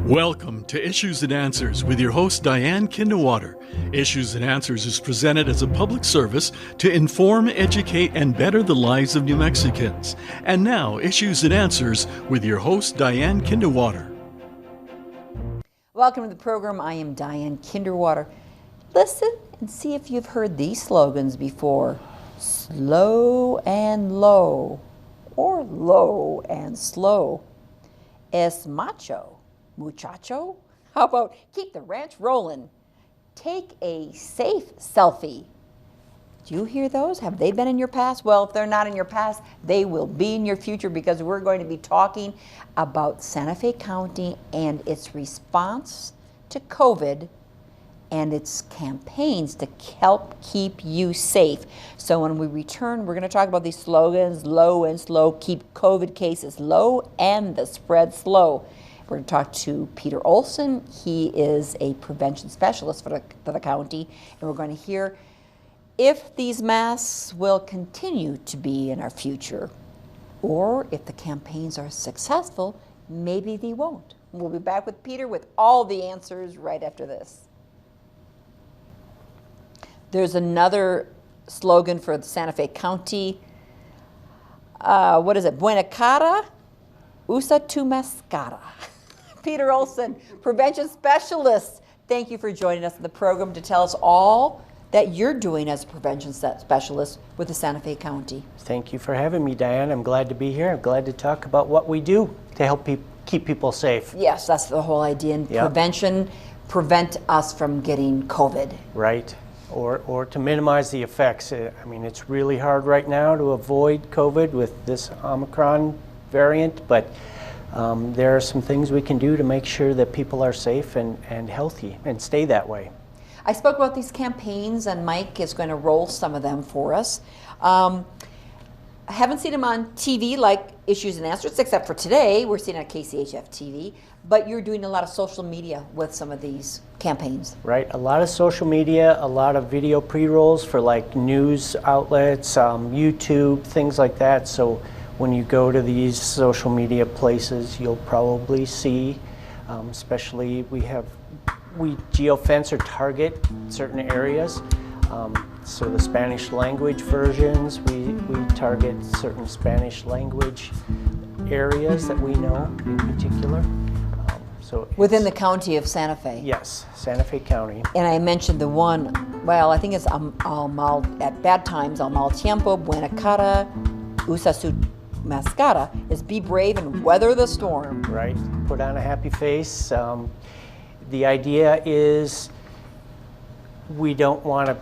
Welcome to Issues and Answers with your host Diane Kinderwater. Issues and Answers is presented as a public service to inform, educate, and better the lives of New Mexicans. And now, Issues and Answers with your host Diane Kinderwater. Welcome to the program. I am Diane Kinderwater. Listen and see if you've heard these slogans before. Slow and low, or low and slow. Es macho, muchacho. How about keep the ranch rolling? Take a safe selfie. Do you hear those? Have they been in your past? Well, if they're not in your past, they will be in your future, because we're going to be talking about Santa Fe County and its response to COVID and its campaigns to help keep you safe. So when we return, we're going to talk about these slogans: low and slow, keep COVID cases low and the spread slow. We're going to talk to Peter Olson. He is a prevention specialist for the county, and we're going to hear if these masks will continue to be in our future, or if the campaigns are successful, maybe they won't. We'll be back with Peter with all the answers right after this. There's another slogan for the Santa Fe County. What is it? Buena cara, usa tu mascara. Peter Olson, prevention specialist. Thank you for joining us in the program to tell us all that you're doing as a prevention specialist with the Santa Fe County. Thank you for having me, Diane. I'm glad to be here. I'm glad to talk about what we do to help keep people safe. Yes, that's the whole idea. And prevention, prevent us from getting COVID. Right. Or to minimize the effects. I mean, it's really hard right now to avoid COVID with this Omicron variant, but there are some things we can do to make sure that people are safe and healthy and stay that way. I spoke about these campaigns, and Mike is going to roll some of them for us. I haven't seen them on TV like Issues and Answers, except for today. We're seeing it on KCHF TV. But you're doing a lot of social media with some of these campaigns. Right, a lot of social media, a lot of video pre-rolls for like news outlets, YouTube, things like that. So when you go to these social media places, you'll probably see, especially we geofence or target certain areas. So the Spanish language versions, we target certain Spanish language areas that we know in particular. So within the county of Santa Fe? Yes, Santa Fe County. And I mentioned the one, well, I think it's at bad times, al mal tiempo, buena cara, usa su mascara, is be brave and weather the storm. Right, put on a happy face. The idea is we don't want to,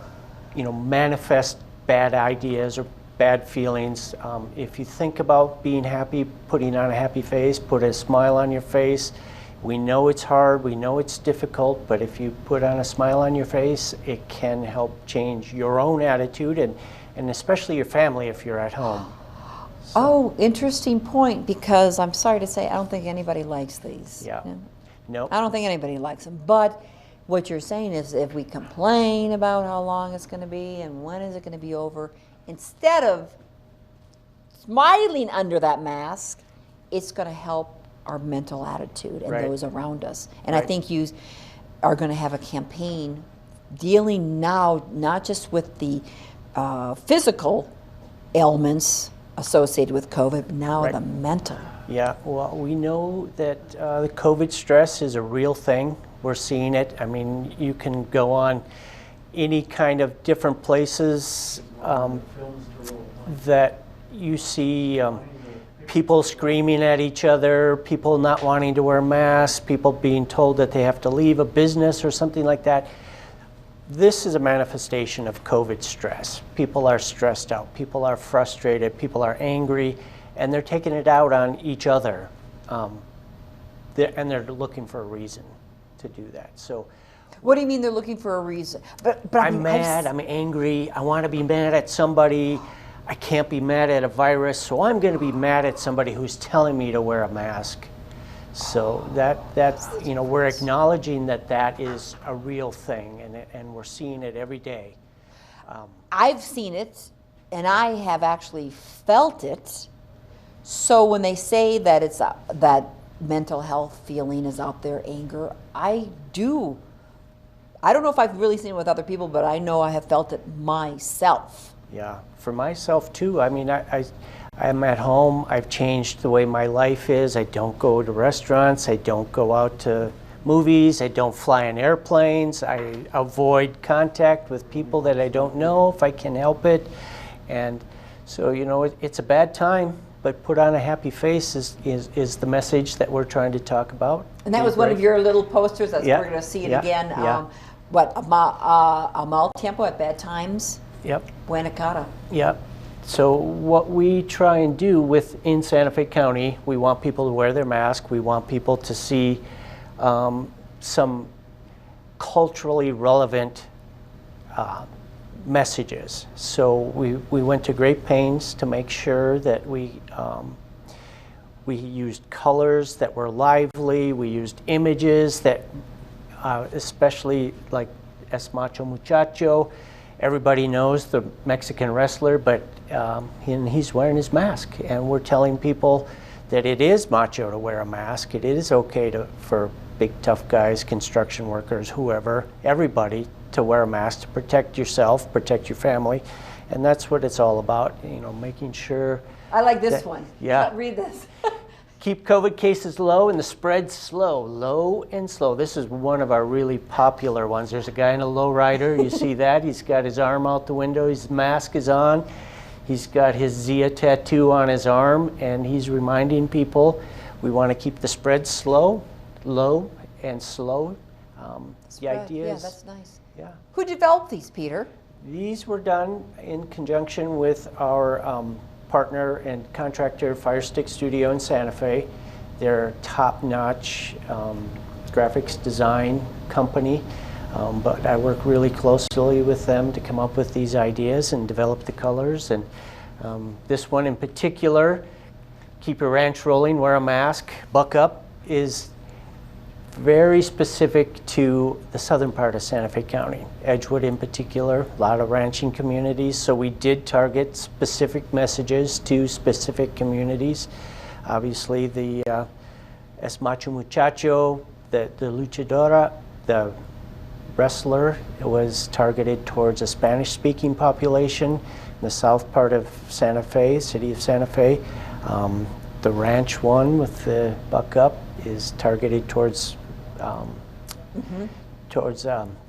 manifest bad ideas or bad feelings. If you think about being happy, putting on a happy face, put a smile on your face. We know it's hard, we know it's difficult, but if you put on a smile on your face, it can help change your own attitude and especially your family if you're at home. So. Oh, interesting point, because I'm sorry to say, I don't think anybody likes these. Yeah. No. I don't think anybody likes them. But what you're saying is if we complain about how long it's going to be and when is it going to be over, instead of smiling under that mask, it's going to help our mental attitude and those around us. And I think you are going to have a campaign dealing now not just with the physical ailments associated with COVID, but now the mental. Yeah, well, we know that the COVID stress is a real thing. We're seeing it. I mean, you can go on any kind of different places that you see people screaming at each other, people not wanting to wear masks, people being told that they have to leave a business or something like that. This is a manifestation of COVID stress. People are stressed out, people are frustrated, people are angry, and they're taking it out on each other. And they're looking for a reason to do that. So, what do you mean they're looking for a reason? But I'm mad, I'm angry, I want to be mad at somebody. I can't be mad at a virus, so I'm going to be mad at somebody who's telling me to wear a mask. So that's we're acknowledging that is a real thing, and we're seeing it every day. I've seen it, and I have actually felt it. So when they say that mental health feeling is out there, anger. I don't know if I've really seen it with other people, but I know I have felt it myself. Yeah, for myself too. I mean, I'm at home. I've changed the way my life is. I don't go to restaurants. I don't go out to movies. I don't fly in airplanes. I avoid contact with people that I don't know if I can help it. And so, it's a bad time, but put on a happy face is the message that we're trying to talk about. And that was one of your little posters. We're going to see it again. Yeah. A mal tiempo, at bad times. Yep. Buena cara. Yep. So what we try and do within Santa Fe County, we want people to wear their mask. We want people to see some culturally relevant messages. So we went to great pains to make sure that we used colors that were lively. We used images that, especially like Es Macho Muchacho. Everybody knows the Mexican wrestler, but he's wearing his mask, and we're telling people that it is macho to wear a mask. It is okay for big tough guys, construction workers, whoever, everybody to wear a mask to protect yourself, protect your family, and that's what it's all about. Making sure. I like this one. Yeah. Read this. Keep COVID cases low and the spread slow, low and slow. This is one of our really popular ones. There's a guy in a lowrider. You see that? He's got his arm out the window. His mask is on. He's got his Zia tattoo on his arm, and he's reminding people we want to keep the spread slow, low, and slow. The idea is, that's nice. Yeah. Who developed these, Peter? These were done in conjunction with our partner and contractor Fire Stick Studio in Santa Fe. They're a top-notch graphics design company, but I work really closely with them to come up with these ideas and develop the colors. And this one in particular, Keep Your Ranch Rolling, Wear a Mask, Buck Up, is very specific to the southern part of Santa Fe County, Edgewood in particular, a lot of ranching communities. So we did target specific messages to specific communities. Obviously the Es Macho Muchacho, the luchadora, the wrestler, it was targeted towards a Spanish-speaking population in the south part of Santa Fe, city of Santa Fe. The ranch one with the Buck Up is targeted towards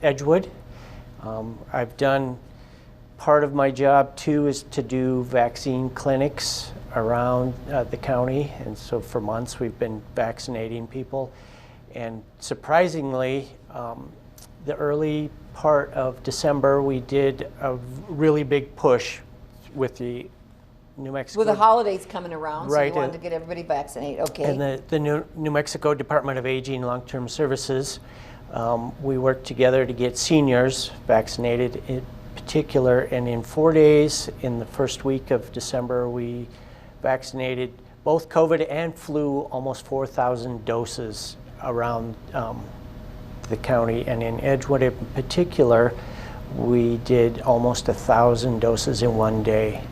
Edgewood. I've done, part of my job too is to do vaccine clinics around the county, and so for months we've been vaccinating people. And surprisingly, the early part of December we did a really big push with the New Mexico. With the holidays coming around, Right, so you wanted to get everybody vaccinated. Okay. And the New Mexico Department of Aging Long-Term Services, we worked together to get seniors vaccinated in particular, and in 4 days, in the first week of December, we vaccinated both COVID and flu, almost 4,000 doses around the county. And in Edgewood in particular, we did almost 1,000 doses in 1 day,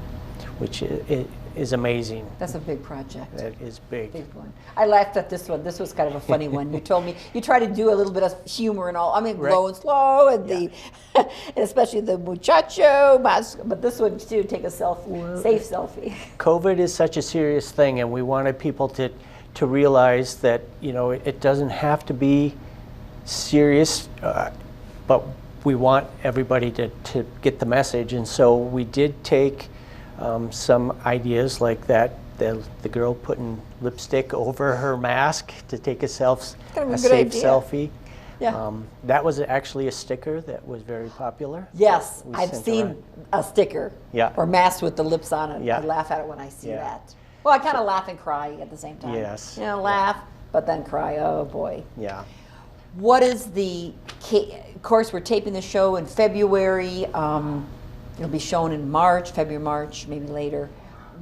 which is amazing. That's a big project. That is big. Big one. I laughed at this one. This was kind of a funny one. You told me you try to do a little bit of humor and all. I mean, Right. low and slow, and the, and especially the muchacho mask. But this one too, take a safe selfie. COVID is such a serious thing, and we wanted people to realize that it doesn't have to be serious, but we want everybody to get the message. And so we did take some ideas like that, the girl putting lipstick over her mask to take a safe idea. selfie. Yeah. That was actually a sticker that was very popular. Yes, We I've sent seen around. a sticker. Yeah. Or mask with the lips on it. Yeah. I laugh at it when I see Yeah. that. Well, I kind of laugh and cry at the same time. Yes. Laugh, but then cry. Oh boy. Yeah. What is of course, we're taping the show in February. It'll be shown in February, March, maybe later.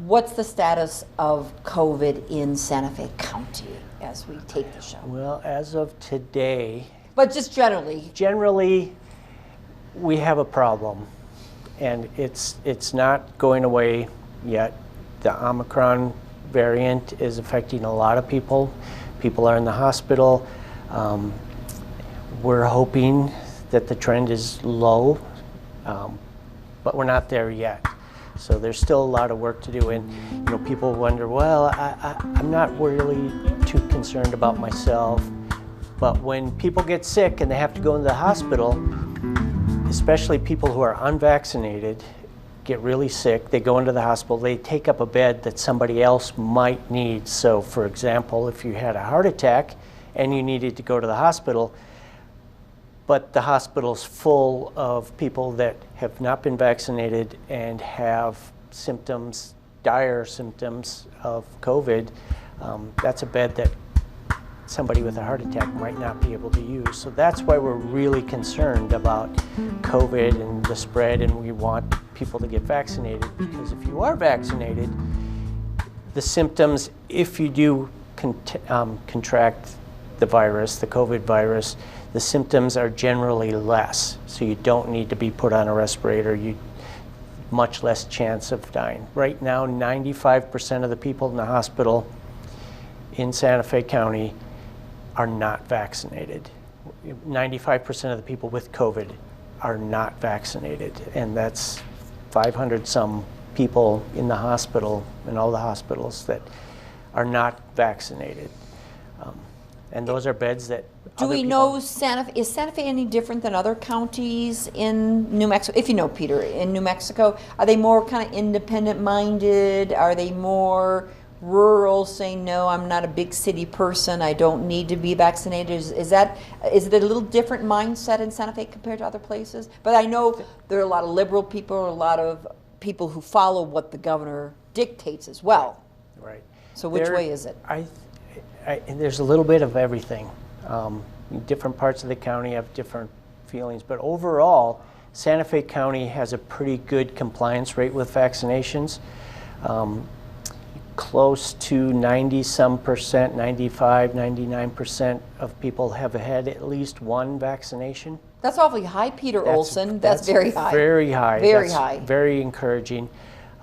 What's the status of COVID in Santa Fe County as we tape the show? Well, as of today, But just generally. generally, we have a problem, and it's not going away yet. The Omicron variant is affecting a lot of people. people are in the hospital. We're hoping that the trend is low, but we're not there yet. So there's still a lot of work to do. And people wonder, well, I'm not really too concerned about myself. But when people get sick and they have to go into the hospital, especially people who are unvaccinated, get really sick, they go into the hospital, they take up a bed that somebody else might need. So for example, if you had a heart attack and you needed to go to the hospital, but the hospital's full of people that have not been vaccinated and have symptoms, dire symptoms of COVID, that's a bed that somebody with a heart attack might not be able to use. So that's why we're really concerned about COVID and the spread, and we want people to get vaccinated, because if you are vaccinated, the symptoms, if you do contract the virus, the COVID virus, the symptoms are generally less. So you don't need to be put on a respirator. You much less chance of dying. Right now, 95% of the people in the hospital in Santa Fe County are not vaccinated. 95% of the people with COVID are not vaccinated, and that's 500 some people in the hospital, in all the hospitals, that are not vaccinated. And those are beds that Do we know is Santa Fe any different than other counties in New Mexico? If you know, Peter, in New Mexico, are they more kind of independent minded? Are they more rural, saying, no, I'm not a big city person, I don't need to be vaccinated? Is it a little different mindset in Santa Fe compared to other places? But I know there are a lot of liberal people, a lot of people who follow what the governor dictates as well. Right. So which way is it? There's a little bit of everything. Different parts of the county have different feelings, but overall, Santa Fe County has a pretty good compliance rate with vaccinations. Close to 90-some%, 95, 99% of people have had at least one vaccination. That's awfully high, Peter Olson. That's very high. Very high. Very That's high. Very encouraging.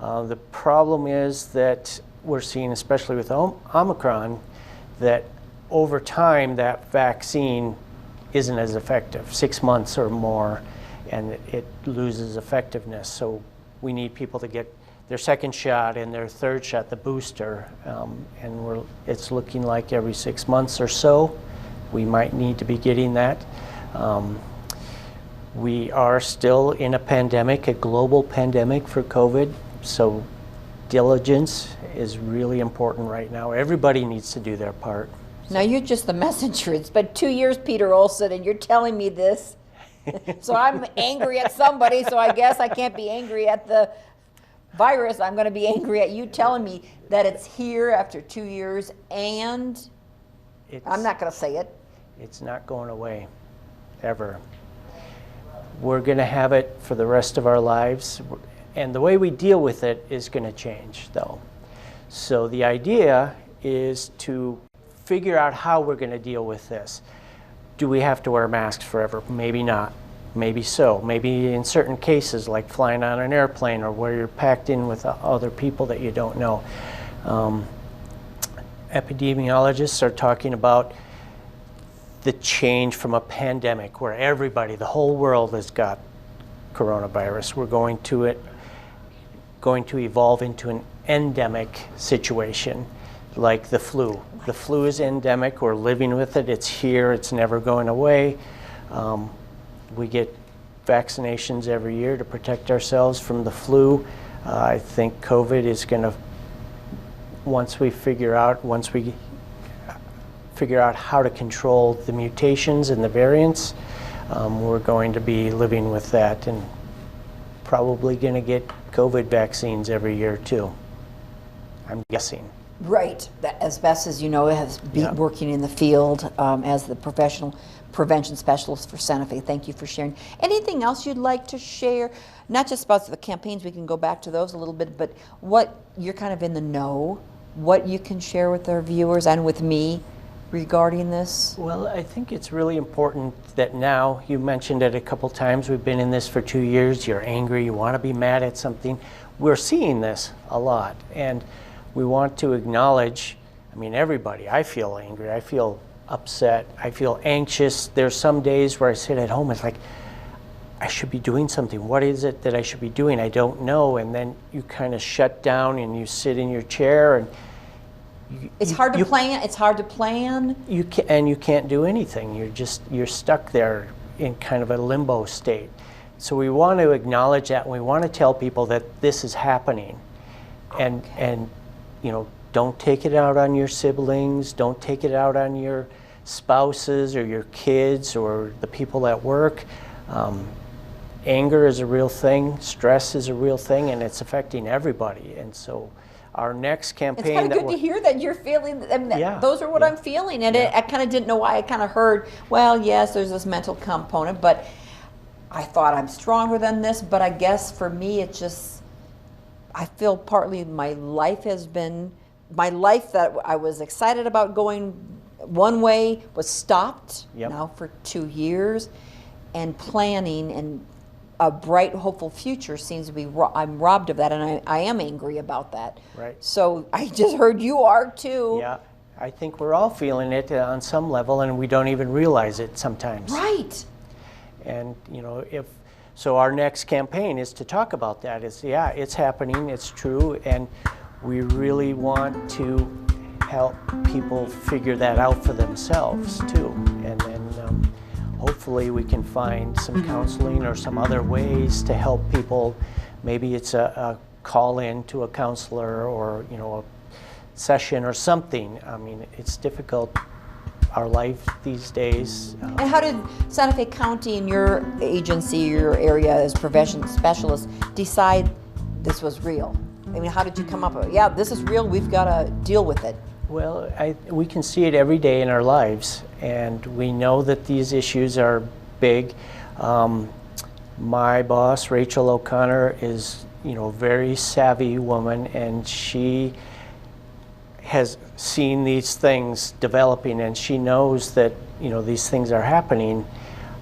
The problem is that we're seeing, especially with Omicron, that over time that vaccine isn't as effective, 6 months or more, and it loses effectiveness. So we need people to get their second shot and their third shot, the booster, and it's looking like every 6 months or so we might need to be getting that. We are still in a pandemic, a global pandemic for COVID, so diligence is really important right now. Everybody needs to do their part. Now you're just the messenger. It's been 2 years, Peter Olson, and you're telling me this. So I'm angry at somebody, so I guess I can't be angry at the virus. I'm going to be angry at you telling me that it's here after 2 years, and I'm not going to say it. It's not going away, ever. We're going to have it for the rest of our lives, and the way we deal with it is going to change, though. So the idea is to figure out how we're going to deal with this. Do we have to wear masks forever? Maybe not. Maybe so. Maybe in certain cases, like flying on an airplane or where you're packed in with other people that you don't know. Epidemiologists are talking about the change from a pandemic where everybody, the whole world has got coronavirus. We're going to evolve into an endemic situation like the flu. The flu is endemic. We're living with it. It's here. It's never going away. We get vaccinations every year to protect ourselves from the flu. I think COVID is going to, once we figure out how to control the mutations and the variants, we're going to be living with that and probably going to get COVID vaccines every year too, I'm guessing. Right. That, as best as you know, has been working in the field as the professional prevention specialist for Santa Fe. Thank you for sharing. Anything else you'd like to share? Not just about the campaigns, we can go back to those a little bit, but what you're kind of in the know, what you can share with our viewers and with me regarding this? Well, I think it's really important that now, you mentioned it a couple times, we've been in this for 2 years, you're angry, you want to be mad at something. We're seeing this a lot, and we want to acknowledge I mean, everybody. I feel angry. I feel upset. I feel anxious. There's some days where I sit at home, it's like, I should be doing something. What is it that I should be doing? I don't know. And then you kind of shut down and you sit in your chair and it's hard to plan. It's hard to plan. You can't do anything. You're stuck there in kind of a limbo state. So we want to acknowledge that, and we want to tell people that this is happening, and don't take it out on your siblings. Don't take it out on your spouses or your kids or the people at work. Anger is a real thing. Stress is a real thing, and it's affecting everybody. And so our next campaign. It's kind of good to hear that you're feeling. I mean, those are what I'm feeling, and I kind of didn't know why. I kind of heard, well, yes, there's this mental component, but I thought I'm stronger than this. But I guess for me, it's just I feel partly my life that I was excited about going one way was stopped now for 2 years, and planning and a bright, hopeful future seems to be, I'm robbed of that, and I am angry about that. Right. So I just heard you are too. Yeah, I think we're all feeling it on some level, and we don't even realize it sometimes. Right. And, so our next campaign is to talk about that. It's happening, it's true, and we really want to help people figure that out for themselves too. And then hopefully we can find some counseling or some other ways to help people. Maybe it's a call in to a counselor or a session or something. I mean, it's difficult, our life these days. And how did Santa Fe County and your agency, your area as prevention specialists decide this was real? I mean, how did you come up with it? This is real, we've got to deal with it. Well, we can see it every day in our lives, and we know that these issues are big. My boss, Rachel O'Connor, is a very savvy woman, and she has seen these things developing, and she knows that these things are happening.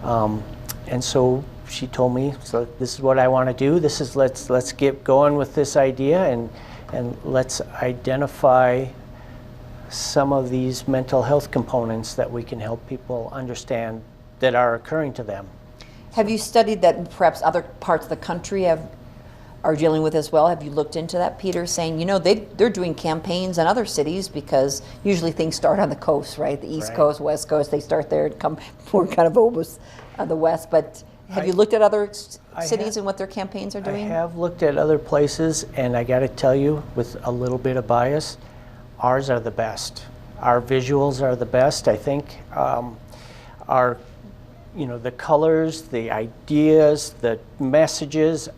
And so she told me, so this is what I want to do. Let's get going with this idea, and let's identify some of these mental health components that we can help people understand that are occurring to them. Have you studied that perhaps other parts of the country are dealing with as well? Have you looked into that, Peter, saying, they're doing campaigns in other cities, because usually things start on the coast, right? The East Coast, West Coast, they start there and come more kind of over the West. But have you looked at other cities and what their campaigns are doing? I have looked at other places, and I got to tell you, with a little bit of bias, ours are the best. Our visuals are the best, I think. Our, the colors, the ideas, the messages,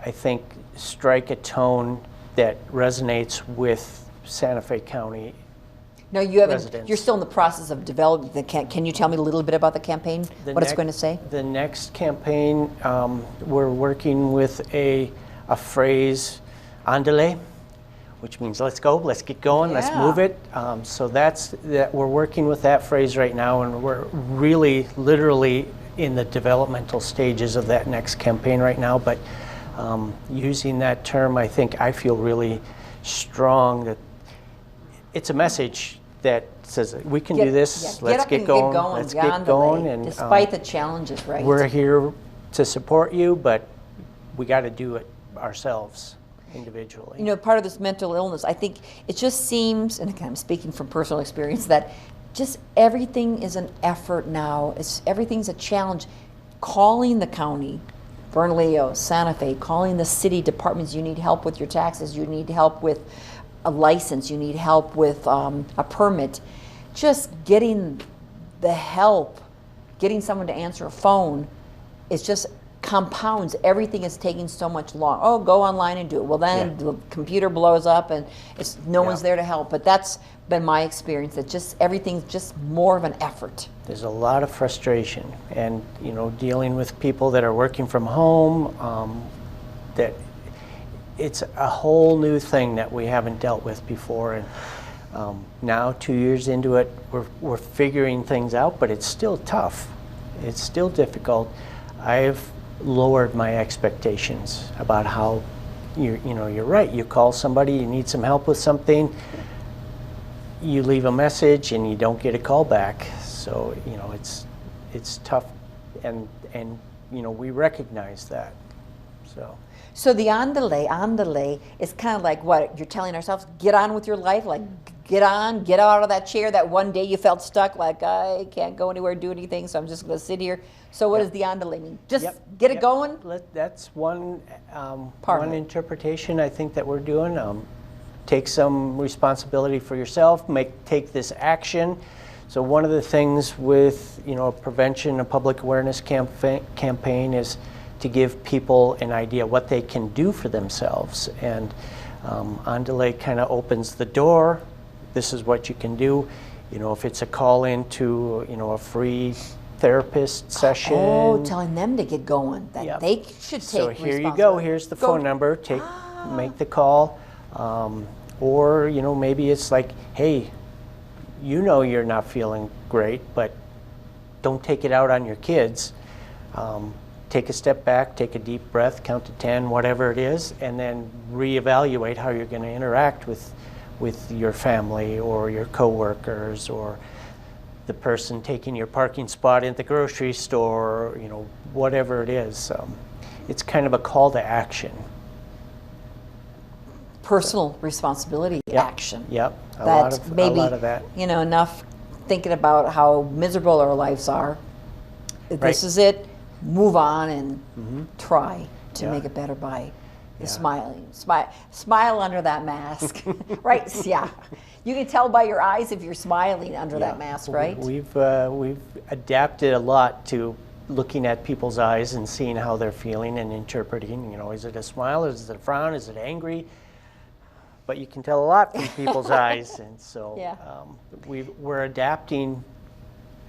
I think strike a tone that resonates with Santa Fe County No, you haven't. Residents. You're still in the process of developing the can you tell me a little bit about the campaign? What it's going to say? The next campaign, we're working with a phrase, andale, which means let's go, let's get going, let's move it. So we're working with that phrase right now, and we're really, literally in the developmental stages of that next campaign right now. But using that term, I feel really strong that it's a message that says we can do this. Let's get going. Let's get going. And despite the challenges, right? We're here to support you, but we got to do it ourselves individually. Part of this mental illness, I think it just seems, and again, I'm speaking from personal experience, that just everything is an effort now. Everything's a challenge. Calling the county, Bernalillo, Santa Fe, calling the city departments, you need help with your taxes, you need help with a license, you need help with a permit. Just getting the help, getting someone to answer a phone, is just compounds. Everything is taking so much long. Oh, go online and do it. Well, then the computer blows up and no one's there to help. But that's been my experience, that just everything's just more of an effort. There's a lot of frustration, and dealing with people that are working from home, that it's a whole new thing that we haven't dealt with before. And now, 2 years into it, we're figuring things out, but it's still tough. It's still difficult. I've lowered my expectations about how you're right. You call somebody, you need some help with something, you leave a message and you don't get a call back. So, you know, it's tough, and you know, we recognize that. So the andale is kind of like what you're telling ourselves, get on with your life, like get out of that chair that one day you felt stuck, like I can't go anywhere, do anything, so I'm just going to sit here. So what does the andale mean? Just get it going? That's one Part of one it. interpretation I think that we're doing. Take some responsibility for yourself, take this action. So one of the things with, you know, prevention and public awareness campaign is to give people an idea what they can do for themselves. And Andale kind of opens the door. This is what you can do. You know, if it's a call into, you know, a free therapist session. Oh, telling them to get going, that they should take So here you go. responsibility. Here's the phone number. Make the call. Or, you know, maybe it's like, hey, you know you're not feeling great, but don't take it out on your kids. Take a step back, take a deep breath, count to 10, whatever it is, and then reevaluate how you're going to interact with your family or your coworkers or the person taking your parking spot at the grocery store, you know, whatever it is. It's kind of a call to action. Personal responsibility action. Yep. A That's lot of that. You know, enough thinking about how miserable our lives are. This is it. Move on and try to make it better by smiling. Smile under that mask, right? Yeah, you can tell by your eyes if you're smiling under that mask, right? We've adapted a lot to looking at people's eyes and seeing how they're feeling and interpreting. You know, is it a smile? Is it a frown? Is it angry? But you can tell a lot from people's eyes, and so we're adapting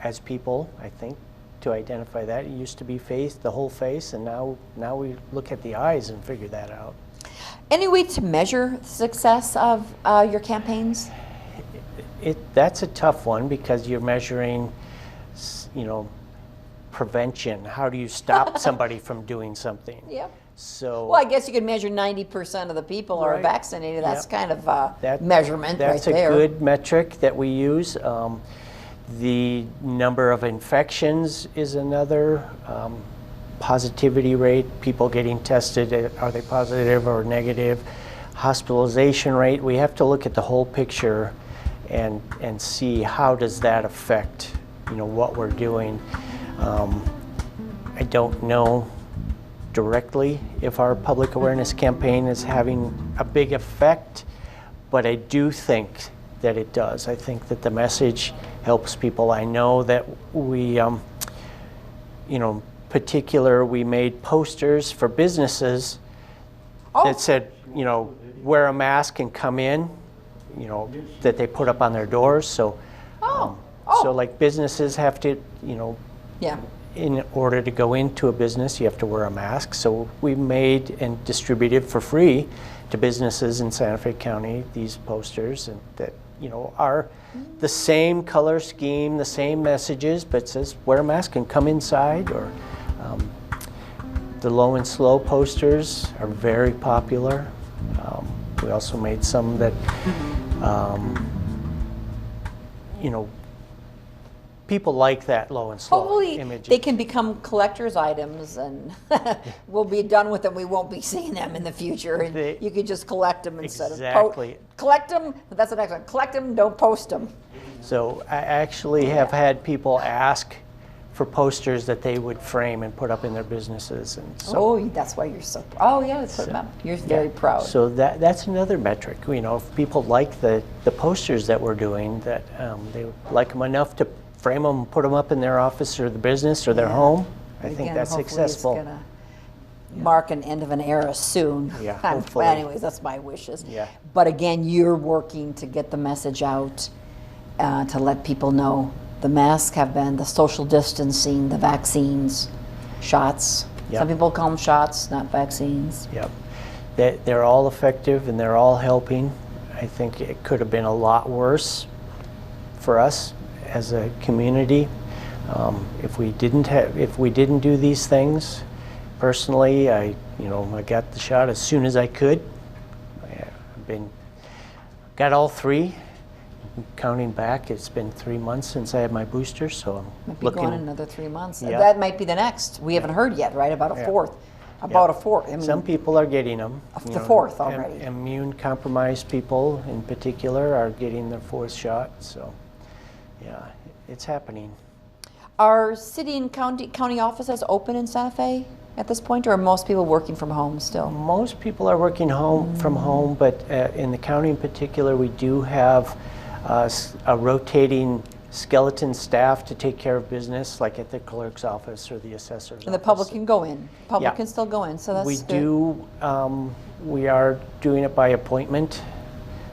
as people, I think, to identify that. It used to be the whole face, and now we look at the eyes and figure that out. Any way to measure success of your campaigns? That's a tough one because you're measuring, you know, prevention. How do you stop somebody from doing something? Yep. So, well, I guess you could measure 90% of the people are vaccinated. That's kind of a measurement right there. That's a good metric that we use. The number of infections is another. Positivity rate, people getting tested, are they positive or negative? Hospitalization rate, we have to look at the whole picture and see how does that affect, you know, what we're doing. I don't know directly if our public awareness campaign is having a big effect, but I do think that it does. I think that the message helps people. I know that we, you know, we made posters for businesses that said, you know, wear a mask and come in, you know, that they put up on their doors. So, so like businesses have to, you know, in order to go into a business, you have to wear a mask. So we made and distributed for free to businesses in Santa Fe County these posters, and that, you know, are the same color scheme, the same messages, but says wear a mask and come inside. Or the low and slow posters are very popular. We also made some that, you know, people like that low and slow Hopefully images. they can become collector's items, and we'll be done with them. We won't be seeing them in the future, and you could just collect them instead of collect them. That's the next one. Collect them, don't post them. So I actually have had people ask for posters that they would frame and put up in their businesses, and so. That's why you're so. Put them up. You're very proud. So that's another metric. You know, if people like the posters that we're doing, that they like them enough to frame them, put them up in their office or the business or their home, I think that's successful. It's gonna mark an end of an era soon. Yeah, hopefully. Anyways, that's my wishes. Yeah. But again, you're working to get the message out, to let people know the masks have been, the social distancing, the vaccines, shots. Yep. Some people call them shots, not vaccines. Yep. They're all effective and they're all helping. I think it could have been a lot worse for us as a community if we didn't do these things. Personally, I got the shot as soon as I could. Got all three. counting back, it's been 3 months since I had my booster, so I'm Might be looking. going another 3 months. Yeah. That might be the next. We haven't heard yet, right? About a Yeah. fourth. Yeah. A fourth. I mean, Some people are getting them. The fourth already. Immune-compromised people, in particular, are getting their fourth shot. So, yeah, it's happening. are city and county offices open in Santa Fe at this point, or are most people working from home still? Most people are working from home, but in the county in particular, we do have a rotating skeleton staff to take care of business, like at the clerk's office or the assessor's And the office. public can go in. Public Yeah. can still go in, so that's We good. do, we are doing it by appointment,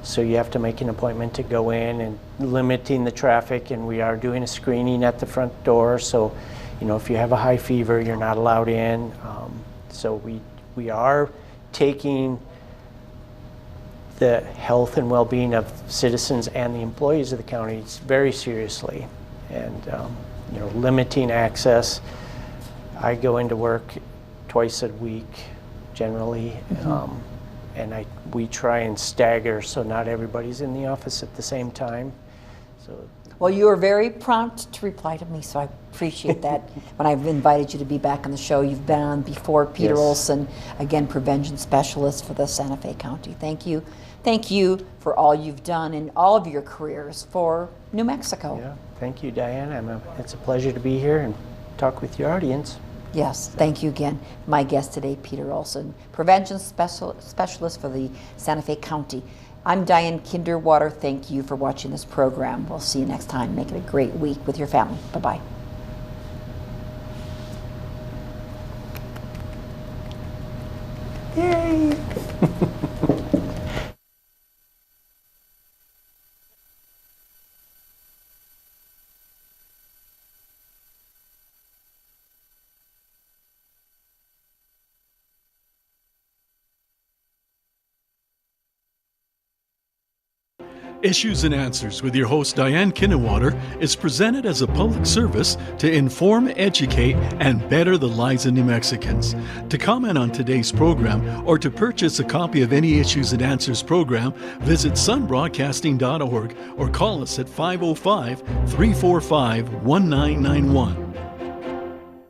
so you have to make an appointment to go in and limiting the traffic, and we are doing a screening at the front door, so if you have a high fever, you're not allowed in. So we are taking the health and well-being of citizens and the employees of the county very seriously, and limiting access. I go into work twice a week generally, and we try and stagger so not everybody's in the office at the same time. So Well, you were very prompt to reply to me, so I appreciate that. When I've invited you to be back on the show, you've been on before. Peter Yes. Olson, again, prevention specialist for the Santa Fe County. Thank you. Thank you for all you've done in all of your careers for New Mexico. yeah, thank you, Diane. It's a pleasure to be here and talk with your audience. Yes, thank you again. My guest today, Peter Olson, prevention specialist for the Santa Fe County. I'm Diane Kinderwater. Thank you for watching this program. We'll see you next time. Make it a great week with your family. Bye-bye. Yay! Issues and Answers with your host Diane Kinnewater is presented as a public service to inform, educate, and better the lives of New Mexicans. To comment on today's program or to purchase a copy of any Issues and Answers program, visit sunbroadcasting.org or call us at 505-345-1991.